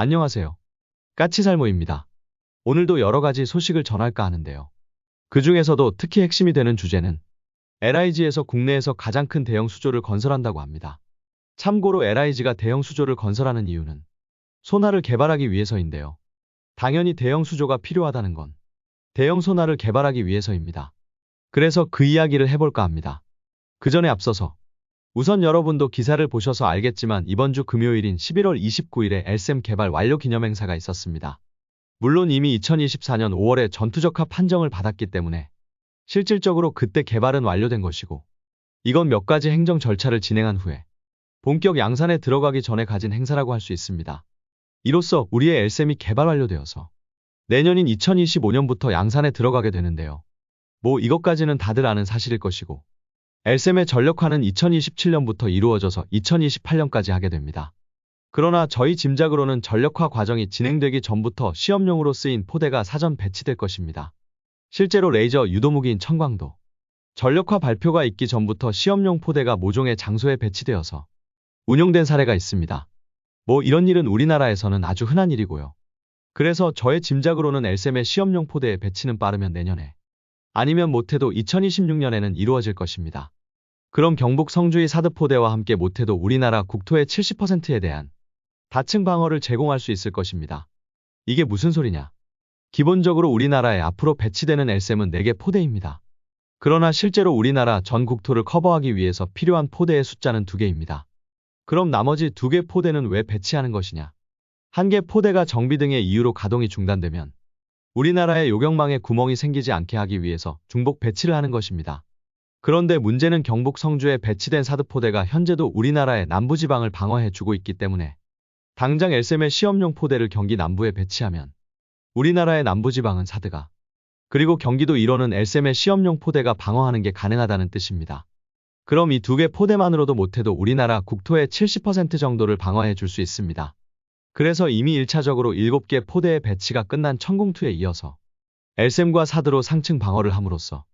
안녕하세요. 까치살모입니다. 오늘도 여러 가지 소식을 전할까 하는데요. 그 중에서도 특히 핵심이 되는 주제는 LIG에서 국내에서 가장 큰 대형 수조를 건설한다고 합니다. 참고로 LIG가 대형 수조를 건설하는 이유는 소나를 개발하기 위해서인데요. 당연히 대형 수조가 필요하다는 건 대형 소나를 개발하기 위해서입니다. 그래서 그 이야기를 해볼까 합니다. 그 전에 앞서서 우선 여러분도 기사를 보셔서 알겠지만 이번 주 금요일인 11월 29일에 엘셈 개발 완료 기념행사가 있었습니다. 물론 이미 2024년 5월에 전투적합 판정을 받았기 때문에 실질적으로 그때 개발은 완료된 것이고, 이건 몇 가지 행정 절차를 진행한 후에 본격 양산에 들어가기 전에 가진 행사라고 할 수 있습니다. 이로써 우리의 엘셈이 개발 완료되어서 내년인 2025년부터 양산에 들어가게 되는데요. 뭐 이것까지는 다들 아는 사실일 것이고, 엘셈의 전력화는 2027년부터 이루어져서 2028년까지 하게 됩니다. 그러나 저희 짐작으로는 전력화 과정이 진행되기 전부터 시험용으로 쓰인 포대가 사전 배치될 것입니다. 실제로 레이저 유도무기인 청광도 전력화 발표가 있기 전부터 시험용 포대가 모종의 장소에 배치되어서 운용된 사례가 있습니다. 뭐 이런 일은 우리나라에서는 아주 흔한 일이고요. 그래서 저의 짐작으로는 엘셈의 시험용 포대의 배치는 빠르면 내년에, 아니면 못해도 2026년에는 이루어질 것입니다. 그럼 경북 성주의 사드포대와 함께 못해도 우리나라 국토의 70%에 대한 다층 방어를 제공할 수 있을 것입니다. 이게 무슨 소리냐? 기본적으로 우리나라에 앞으로 배치되는 엘셈은 4개 포대입니다. 그러나 실제로 우리나라 전 국토를 커버하기 위해서 필요한 포대의 숫자는 2개입니다. 그럼 나머지 2개 포대는 왜 배치하는 것이냐? 1개 포대가 정비 등의 이유로 가동이 중단되면 우리나라의 요격망에 구멍이 생기지 않게 하기 위해서 중복 배치를 하는 것입니다. 그런데 문제는 경북 성주에 배치된 사드포대가 현재도 우리나라의 남부지방을 방어해주고 있기 때문에 당장 엘셈의 시험용 포대를 경기 남부에 배치하면 우리나라의 남부지방은 사드가, 그리고 경기도 일원은 엘셈의 시험용 포대가 방어하는 게 가능하다는 뜻입니다. 그럼 이 2개 포대만으로도 못해도 우리나라 국토의 70% 정도를 방어해 줄 수 있습니다. 그래서 이미 1차적으로 7개 포대의 배치가 끝난 천궁2에 이어서 엘셈과 사드로 상층 방어를 함으로써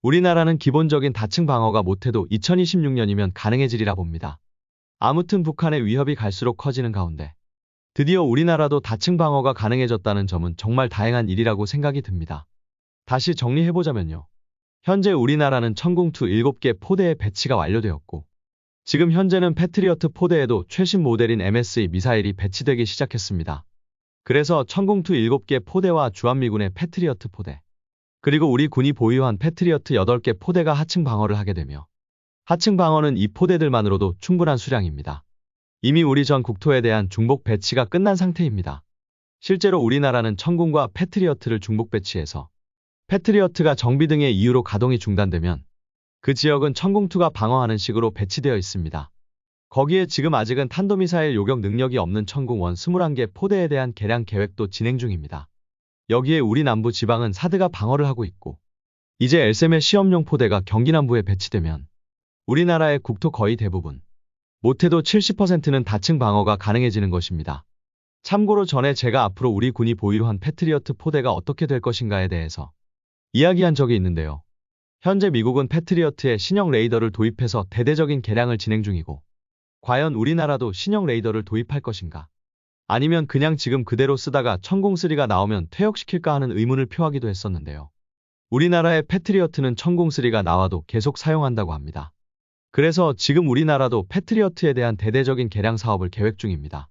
우리나라는 기본적인 다층 방어가 못해도 2026년이면 가능해지리라 봅니다. 아무튼 북한의 위협이 갈수록 커지는 가운데 드디어 우리나라도 다층 방어가 가능해졌다는 점은 정말 다행한 일이라고 생각이 듭니다. 다시 정리해보자면요. 현재 우리나라는 천궁2 7개 포대의 배치가 완료되었고, 지금 현재는 패트리어트 포대에도 최신 모델인 MSE 미사일이 배치되기 시작했습니다. 그래서 천궁2 7개 포대와 주한미군의 패트리어트 포대, 그리고 우리 군이 보유한 패트리어트 8개 포대가 하층 방어를 하게 되며, 하층 방어는 이 포대들만으로도 충분한 수량입니다. 이미 우리 전 국토에 대한 중복 배치가 끝난 상태입니다. 실제로 우리나라는 천궁과 패트리어트를 중복 배치해서 패트리어트가 정비 등의 이유로 가동이 중단되면 그 지역은 천궁2가 방어하는 식으로 배치되어 있습니다. 거기에 지금 아직은 탄도미사일 요격 능력이 없는 천궁1 21개 포대에 대한 개량 계획도 진행 중입니다. 여기에 우리 남부 지방은 사드가 방어를 하고 있고, 이제 엘셈의 시험용 포대가 경기 남부에 배치되면 우리나라의 국토 거의 대부분, 못해도 70%는 다층 방어가 가능해지는 것입니다. 참고로 전에 제가 앞으로 우리 군이 보유한 패트리어트 포대가 어떻게 될 것인가에 대해서 이야기한 적이 있는데요. 현재 미국은 패트리어트에 신형 레이더를 도입해서 대대적인 개량을 진행 중이고, 과연 우리나라도 신형 레이더를 도입할 것인가? 아니면 그냥 지금 그대로 쓰다가 천궁3가 나오면 퇴역시킬까 하는 의문을 표하기도 했었는데요. 우리나라의 패트리어트는 천궁3가 나와도 계속 사용한다고 합니다. 그래서 지금 우리나라도 패트리어트에 대한 대대적인 개량 사업을 계획 중입니다.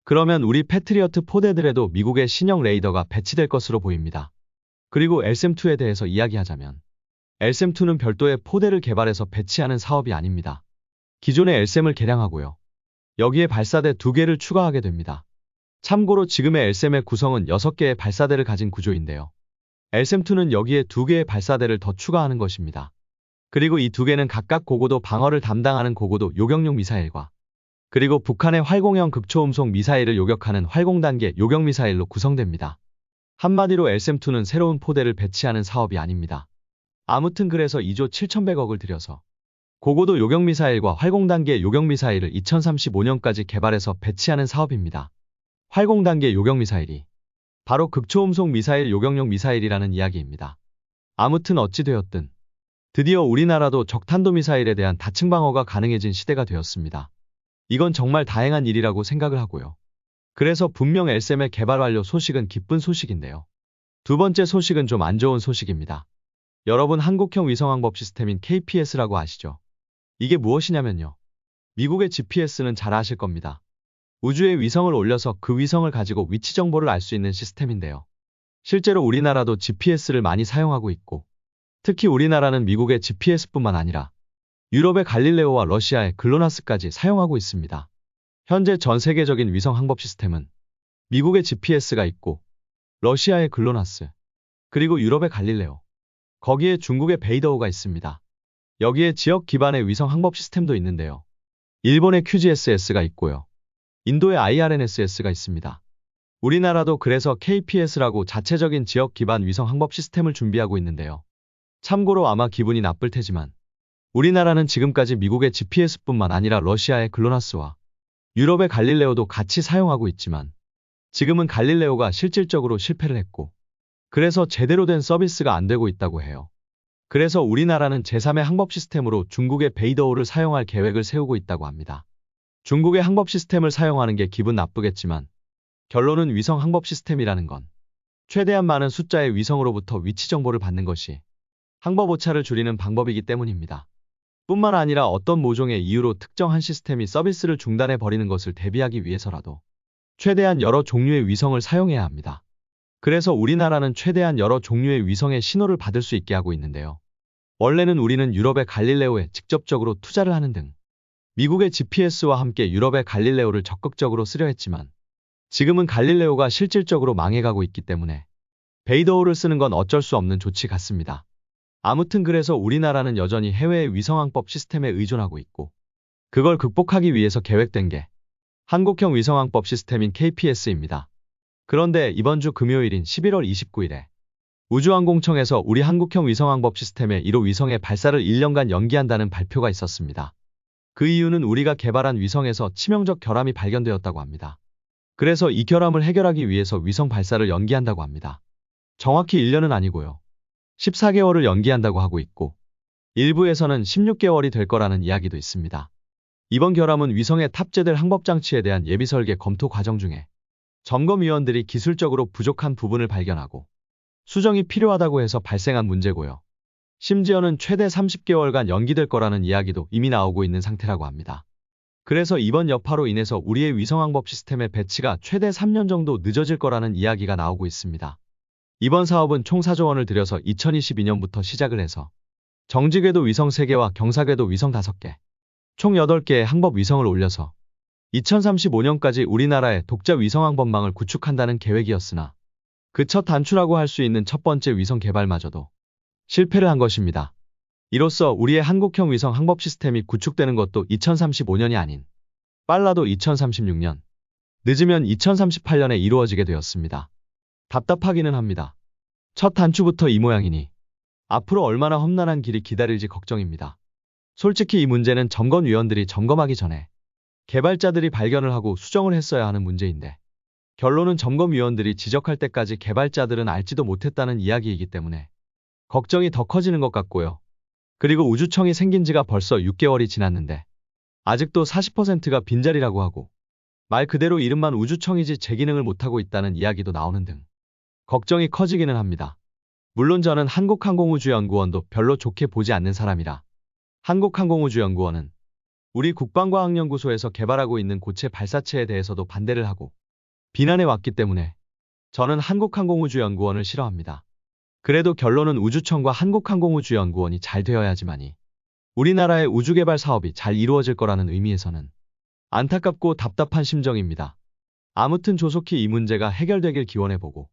그러면 우리 패트리어트 포대들에도 미국의 신형 레이더가 배치될 것으로 보입니다. 그리고 엘셈2에 대해서 이야기하자면, 엘셈2는 별도의 포대를 개발해서 배치하는 사업이 아닙니다. 기존의 엘셈을 개량하고요. 여기에 발사대 2개를 추가하게 됩니다. 참고로 지금의 엘셈의 구성은 6개의 발사대를 가진 구조인데요. 엘셈2는 여기에 2개의 발사대를 더 추가하는 것입니다. 그리고 이 2개는 각각 고고도 방어를 담당하는 고고도 요격용 미사일과, 그리고 북한의 활공형 극초음속 미사일을 요격하는 활공단계 요격미사일로 구성됩니다. 한마디로 엘셈2는 새로운 포대를 배치하는 사업이 아닙니다. 아무튼 그래서 2조 7,100억을 들여서 고고도 요격미사일과 활공단계 요격미사일을 2035년까지 개발해서 배치하는 사업입니다. 활공단계 요격미사일이 바로 극초음속 미사일 요격용 미사일이라는 이야기입니다. 아무튼 어찌되었든 드디어 우리나라도 적탄도미사일에 대한 다층 방어가 가능해진 시대가 되었습니다. 이건 정말 다행한 일이라고 생각을 하고요. 그래서 분명 엘셈의 개발 완료 소식은 기쁜 소식인데요. 두 번째 소식은 좀 안 좋은 소식입니다. 여러분 한국형 위성항법 시스템인 KPS라고 아시죠? 이게 무엇이냐면요. 미국의 GPS는 잘 아실 겁니다. 우주에 위성을 올려서 그 위성을 가지고 위치 정보를 알 수 있는 시스템인데요. 실제로 우리나라도 GPS를 많이 사용하고 있고, 특히 우리나라는 미국의 GPS뿐만 아니라 유럽의 갈릴레오와 러시아의 글로나스까지 사용하고 있습니다. 현재 전 세계적인 위성 항법 시스템은 미국의 GPS가 있고, 러시아의 글로나스, 그리고 유럽의 갈릴레오, 거기에 중국의 베이더호가 있습니다. 여기에 지역 기반의 위성 항법 시스템도 있는데요. 일본의 QGSS가 있고요. 인도의 IRNSS가 있습니다. 우리나라도 그래서 KPS라고 자체적인 지역 기반 위성 항법 시스템을 준비하고 있는데요. 참고로 아마 기분이 나쁠 테지만 우리나라는 지금까지 미국의 GPS뿐만 아니라 러시아의 글로나스와 유럽의 갈릴레오도 같이 사용하고 있지만 지금은 갈릴레오가 실질적으로 실패를 했고 그래서 제대로 된 서비스가 안 되고 있다고 해요. 그래서 우리나라는 제3의 항법 시스템으로 중국의 베이더호를 사용할 계획을 세우고 있다고 합니다. 중국의 항법 시스템을 사용하는 게 기분 나쁘겠지만 결론은 위성 항법 시스템이라는 건 최대한 많은 숫자의 위성으로부터 위치 정보를 받는 것이 항법 오차를 줄이는 방법이기 때문입니다. 뿐만 아니라 어떤 모종의 이유로 특정한 시스템이 서비스를 중단해 버리는 것을 대비하기 위해서라도 최대한 여러 종류의 위성을 사용해야 합니다. 그래서 우리나라는 최대한 여러 종류의 위성의 신호를 받을 수 있게 하고 있는데요. 원래는 우리는 유럽의 갈릴레오에 직접적으로 투자를 하는 등 미국의 GPS와 함께 유럽의 갈릴레오를 적극적으로 쓰려 했지만 지금은 갈릴레오가 실질적으로 망해가고 있기 때문에 베이더호를 쓰는 건 어쩔 수 없는 조치 같습니다. 아무튼 그래서 우리나라는 여전히 해외의 위성항법 시스템에 의존하고 있고 그걸 극복하기 위해서 계획된 게 한국형 위성항법 시스템인 KPS입니다. 그런데 이번 주 금요일인 11월 29일에 우주항공청에서 우리 한국형 위성항법 시스템의 1호 위성의 발사를 1년간 연기한다는 발표가 있었습니다. 그 이유는 우리가 개발한 위성에서 치명적 결함이 발견되었다고 합니다. 그래서 이 결함을 해결하기 위해서 위성 발사를 연기한다고 합니다. 정확히 1년은 아니고요. 14개월을 연기한다고 하고 있고 일부에서는 16개월이 될 거라는 이야기도 있습니다. 이번 결함은 위성에 탑재될 항법장치에 대한 예비 설계 검토 과정 중에 점검위원들이 기술적으로 부족한 부분을 발견하고 수정이 필요하다고 해서 발생한 문제고요. 심지어는 최대 30개월간 연기될 거라는 이야기도 이미 나오고 있는 상태라고 합니다. 그래서 이번 여파로 인해서 우리의 위성항법 시스템의 배치가 최대 3년 정도 늦어질 거라는 이야기가 나오고 있습니다. 이번 사업은 총 4조 원을 들여서 2022년부터 시작을 해서 정지궤도 위성 3개와 경사궤도 위성 5개, 총 8개의 항법 위성을 올려서 2035년까지 우리나라의 독자 위성항법망을 구축한다는 계획이었으나 그 첫 단추라고 할 수 있는 첫 번째 위성 개발마저도 실패를 한 것입니다. 이로써 우리의 한국형 위성 항법 시스템이 구축되는 것도 2035년이 아닌 빨라도 2036년, 늦으면 2038년에 이루어지게 되었습니다. 답답하기는 합니다. 첫 단추부터 이 모양이니 앞으로 얼마나 험난한 길이 기다릴지 걱정입니다. 솔직히 이 문제는 점검위원들이 점검하기 전에 개발자들이 발견을 하고 수정을 했어야 하는 문제인데 결론은 점검위원들이 지적할 때까지 개발자들은 알지도 못했다는 이야기이기 때문에 걱정이 더 커지는 것 같고요. 그리고 우주청이 생긴 지가 벌써 6개월이 지났는데 아직도 40%가 빈자리라고 하고 말 그대로 이름만 우주청이지 제 기능을 못하고 있다는 이야기도 나오는 등 걱정이 커지기는 합니다. 물론 저는 한국항공우주연구원도 별로 좋게 보지 않는 사람이라 한국항공우주연구원은 우리 국방과학연구소에서 개발하고 있는 고체 발사체에 대해서도 반대를 하고 비난해 왔기 때문에 저는 한국항공우주연구원을 싫어합니다. 그래도 결론은 우주청과 한국항공우주연구원이 잘 되어야지만이 우리나라의 우주개발 사업이 잘 이루어질 거라는 의미에서는 안타깝고 답답한 심정입니다. 아무튼 조속히 이 문제가 해결되길 기원해보고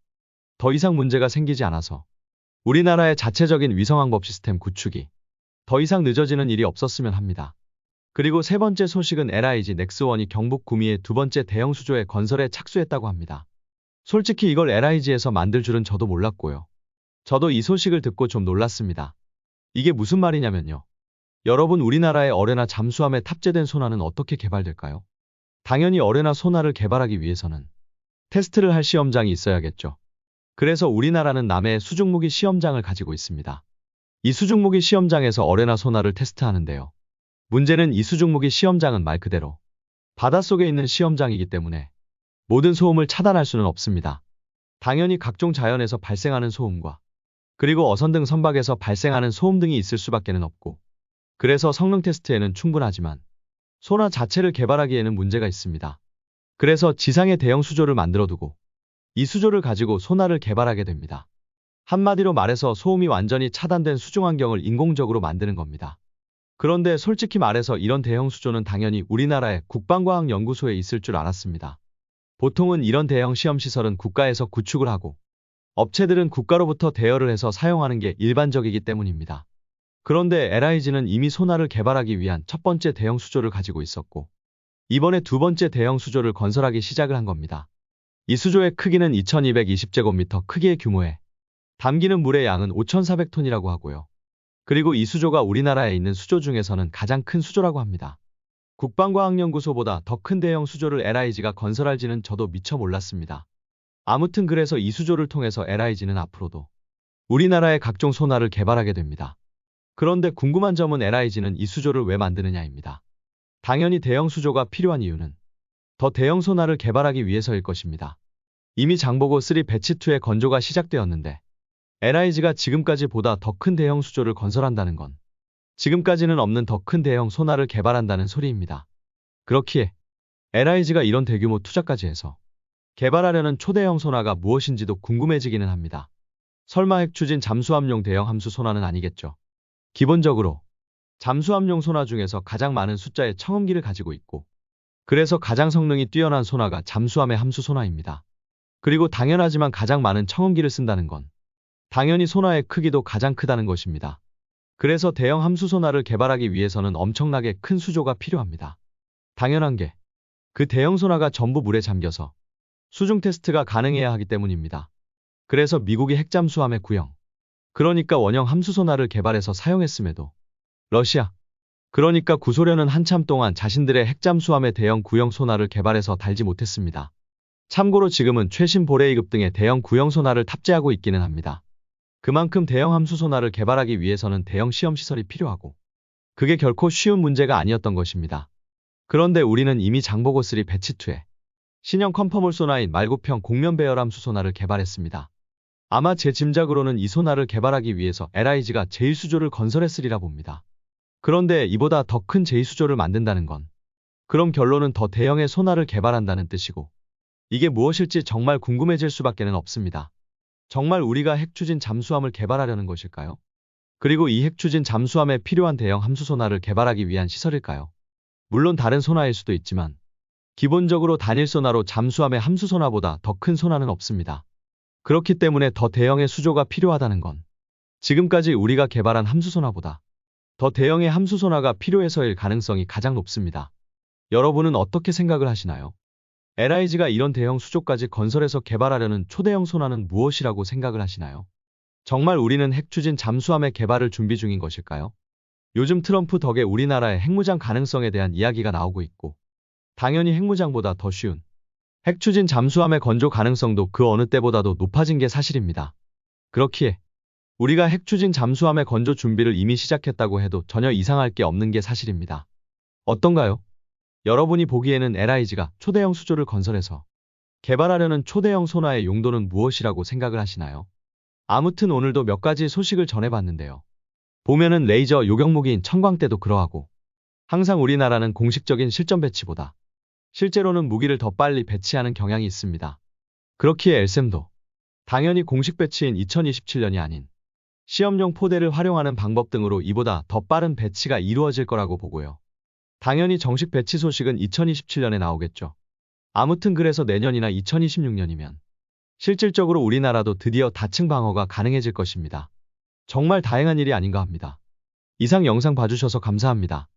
더 이상 문제가 생기지 않아서 우리나라의 자체적인 위성항법 시스템 구축이 더 이상 늦어지는 일이 없었으면 합니다. 그리고 세 번째 소식은 LIG 넥스원이 경북 구미의 두 번째 대형 수조의 건설에 착수했다고 합니다. 솔직히 이걸 LIG에서 만들 줄은 저도 몰랐고요. 저도 이 소식을 듣고 좀 놀랐습니다. 이게 무슨 말이냐면요. 여러분 우리나라의 어뢰나 잠수함에 탑재된 소나는 어떻게 개발될까요? 당연히 어뢰나 소나를 개발하기 위해서는 테스트를 할 시험장이 있어야겠죠. 그래서 우리나라는 남해의 수중무기 시험장을 가지고 있습니다. 이 수중무기 시험장에서 어뢰나 소나를 테스트하는데요. 문제는 이 수중무기 시험장은 말 그대로 바닷속에 있는 시험장이기 때문에 모든 소음을 차단할 수는 없습니다. 당연히 각종 자연에서 발생하는 소음과 그리고 어선 등 선박에서 발생하는 소음 등이 있을 수밖에는 없고, 그래서 성능 테스트에는 충분하지만 소나 자체를 개발하기에는 문제가 있습니다. 그래서 지상에 대형 수조를 만들어 두고 이 수조를 가지고 소나를 개발하게 됩니다. 한마디로 말해서 소음이 완전히 차단된 수중 환경을 인공적으로 만드는 겁니다. 그런데 솔직히 말해서 이런 대형 수조는 당연히 우리나라의 국방과학연구소에 있을 줄 알았습니다. 보통은 이런 대형 시험시설은 국가에서 구축을 하고 업체들은 국가로부터 대여를 해서 사용하는 게 일반적이기 때문입니다. 그런데 LIG는 이미 소나를 개발하기 위한 첫 번째 대형 수조를 가지고 있었고, 이번에 두 번째 대형 수조를 건설하기 시작을 한 겁니다. 이 수조의 크기는 2220제곱미터 크기의 규모에 담기는 물의 양은 5400톤이라고 하고요. 그리고 이 수조가 우리나라에 있는 수조 중에서는 가장 큰 수조라고 합니다. 국방과학연구소보다 더 큰 대형 수조를 LIG가 건설할지는 저도 미처 몰랐습니다. 아무튼 그래서 이 수조를 통해서 LIG는 앞으로도 우리나라의 각종 소나를 개발하게 됩니다. 그런데 궁금한 점은 LIG는 이 수조를 왜 만드느냐입니다. 당연히 대형 수조가 필요한 이유는 더 대형 소나를 개발하기 위해서일 것입니다. 이미 장보고 3 배치2의 건조가 시작되었는데 LIG가 지금까지 보다 더 큰 대형 수조를 건설한다는 건 지금까지는 없는 더 큰 대형 소나를 개발한다는 소리입니다. 그렇기에 LIG가 이런 대규모 투자까지 해서 개발하려는 초대형 소나가 무엇인지도 궁금해지기는 합니다. 설마 핵추진 잠수함용 대형 함수 소나는 아니겠죠. 기본적으로 잠수함용 소나 중에서 가장 많은 숫자의 청음기를 가지고 있고, 그래서 가장 성능이 뛰어난 소나가 잠수함의 함수 소나입니다. 그리고 당연하지만 가장 많은 청음기를 쓴다는 건 당연히 소나의 크기도 가장 크다는 것입니다. 그래서 대형 함수 소나를 개발하기 위해서는 엄청나게 큰 수조가 필요합니다. 당연한 게 그 대형 소나가 전부 물에 잠겨서 수중 테스트가 가능해야 하기 때문입니다. 그래서 미국이 핵잠수함의 구형, 그러니까 원형 함수 소나를 개발해서 사용했음에도 러시아, 그러니까 구소련은 한참 동안 자신들의 핵잠수함의 대형 구형 소나를 개발해서 달지 못했습니다. 참고로 지금은 최신 보레이급 등의 대형 구형 소나를 탑재하고 있기는 합니다. 그만큼 대형 함수 소나를 개발하기 위해서는 대형 시험시설이 필요하고, 그게 결코 쉬운 문제가 아니었던 것입니다. 그런데 우리는 이미 장보고 3 배치2에 신형 컨퍼몰 소나인 말구평 곡면 배열 함수 소나를 개발했습니다. 아마 제 짐작으로는 이 소나를 개발하기 위해서 LIG가 제1수조를 건설했으리라 봅니다. 그런데 이보다 더 큰 제2수조를 만든다는 건 그럼 결론은 더 대형의 소나를 개발한다는 뜻이고, 이게 무엇일지 정말 궁금해질 수밖에는 없습니다. 정말 우리가 핵추진 잠수함을 개발하려는 것일까요? 그리고 이 핵추진 잠수함에 필요한 대형 함수 소나를 개발하기 위한 시설일까요? 물론 다른 소나일 수도 있지만 기본적으로 단일 소나로 잠수함의 함수 소나보다 더 큰 소나는 없습니다. 그렇기 때문에 더 대형의 수조가 필요하다는 건 지금까지 우리가 개발한 함수 소나보다 더 대형의 함수 소나가 필요해서일 가능성이 가장 높습니다. 여러분은 어떻게 생각을 하시나요? LIG가 이런 대형 수조까지 건설해서 개발하려는 초대형 소나는 무엇이라고 생각을 하시나요? 정말 우리는 핵추진 잠수함의 개발을 준비 중인 것일까요? 요즘 트럼프 덕에 우리나라의 핵무장 가능성에 대한 이야기가 나오고 있고, 당연히 핵무장보다 더 쉬운 핵추진 잠수함의 건조 가능성도 그 어느 때보다도 높아진 게 사실입니다. 그렇기에 우리가 핵추진 잠수함의 건조 준비를 이미 시작했다고 해도 전혀 이상할 게 없는 게 사실입니다. 어떤가요? 여러분이 보기에는 LIG가 초대형 수조를 건설해서 개발하려는 초대형 소나의 용도는 무엇이라고 생각을 하시나요? 아무튼 오늘도 몇 가지 소식을 전해봤는데요. 보면은 레이저 요격무기인 청광대도 그러하고, 항상 우리나라는 공식적인 실전 배치보다 실제로는 무기를 더 빨리 배치하는 경향이 있습니다. 그렇기에 LSAM도 당연히 공식 배치인 2027년이 아닌 시험용 포대를 활용하는 방법 등으로 이보다 더 빠른 배치가 이루어질 거라고 보고요. 당연히 정식 배치 소식은 2027년에 나오겠죠. 아무튼 그래서 내년이나 2026년이면 실질적으로 우리나라도 드디어 다층 방어가 가능해질 것입니다. 정말 다행한 일이 아닌가 합니다. 이상 영상 봐주셔서 감사합니다.